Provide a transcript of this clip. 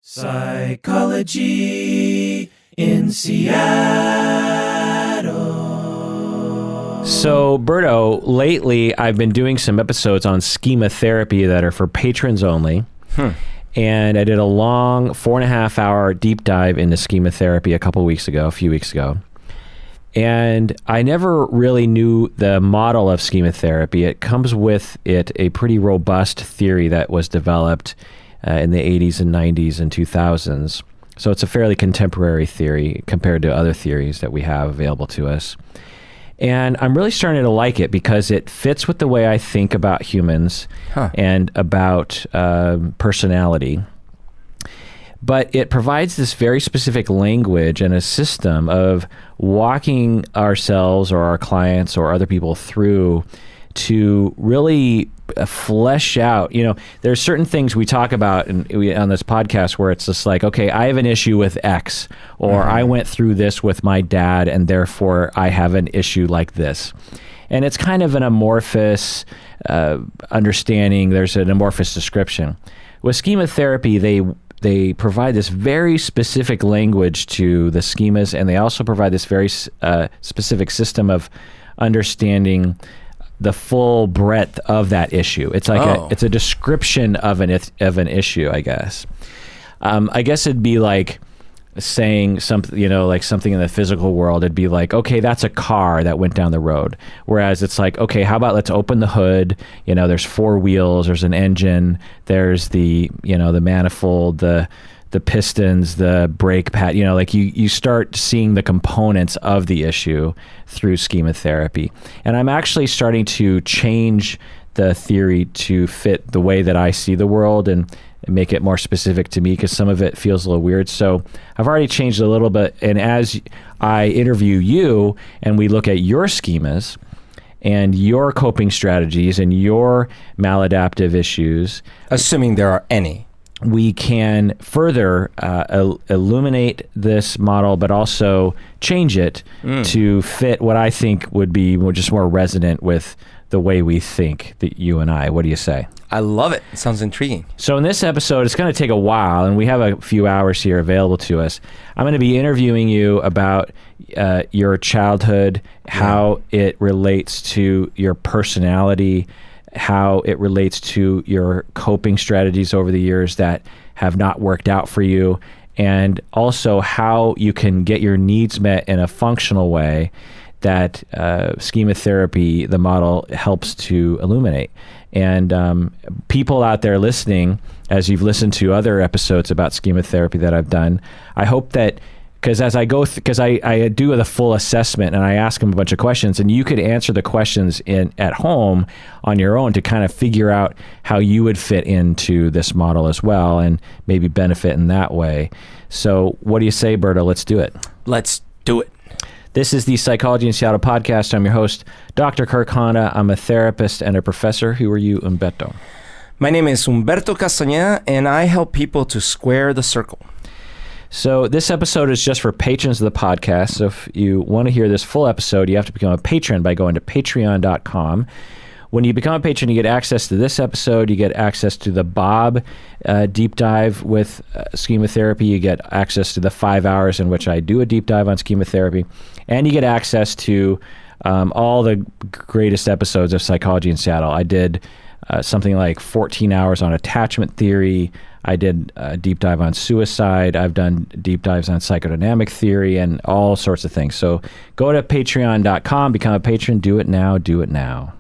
Psychology in Seattle. So, Berto, lately I've been doing some episodes on schema therapy that are for patrons only. And I did a long 4.5-hour deep dive into schema therapy a few weeks ago. And I never really knew the model of schema therapy. It comes with it a pretty robust theory that was developed in the 80s and 90s and 2000s. So it's a fairly contemporary theory compared to other theories that we have available to us. And I'm really starting to like it because it fits with the way I think about humans and about personality. But it provides this very specific language and a system of walking ourselves or our clients or other people through to really flesh out. You know, there's certain things we talk about on this podcast where it's just like, okay, I have an issue with X, or I went through this with my dad and therefore I have an issue like this. And it's kind of an amorphous understanding. There's an amorphous description. With schema therapy, they provide this very specific language to the schemas, and they also provide this very specific system of understanding the full breadth of that issue. It's like it's a description of an issue, I guess. I guess it'd be like saying something, like something in the physical world. It'd be like, okay, that's a car that went down the road. Whereas it's like, okay, how about let's open the hood. There's 4 wheels, there's an engine, there's the manifold, the pistons, the brake pad, you start seeing the components of the issue through schema therapy. And I'm actually starting to change the theory to fit the way that I see the world and make it more specific to me, because some of it feels a little weird. So I've already changed a little bit. And as I interview you and we look at your schemas and your coping strategies and your maladaptive issues, assuming there are any, we can further illuminate this model, but also change it to fit what I think would be more resonant with the way we think, that you and I. What do you say? I love it. It sounds intriguing. So in this episode, it's going to take a while, and we have a few hours here available to us. I'm going to be interviewing you about your childhood, how it relates to your personality, how it relates to your coping strategies over the years that have not worked out for you, and also how you can get your needs met in a functional way that schema therapy, the model, helps to illuminate. And people out there listening, as you've listened to other episodes about schema therapy that I've done, I hope that, because as I go, because I do the full assessment and I ask them a bunch of questions, and you could answer the questions at home on your own to kind of figure out how you would fit into this model as well, and maybe benefit in that way. So what do you say, Berto? Let's do it. Let's do it. This is the Psychology in Seattle podcast. I'm your host, Dr. Kirk Honda. I'm a therapist and a professor. Who are you, Humberto? My name is Humberto Castañeda, and I help people to square the circle. So this episode is just for patrons of the podcast. So if you want to hear this full episode, you have to become a patron by going to patreon.com. When you become a patron, you get access to this episode. You get access to the Bob deep dive with schema therapy. You get access to the 5 hours in which I do a deep dive on schema therapy. And you get access to all the greatest episodes of Psychology in Seattle. I did something like 14 hours on attachment theory. I did a deep dive on suicide. I've done deep dives on psychodynamic theory and all sorts of things. So go to patreon.com, become a patron. Do it now. Do it now.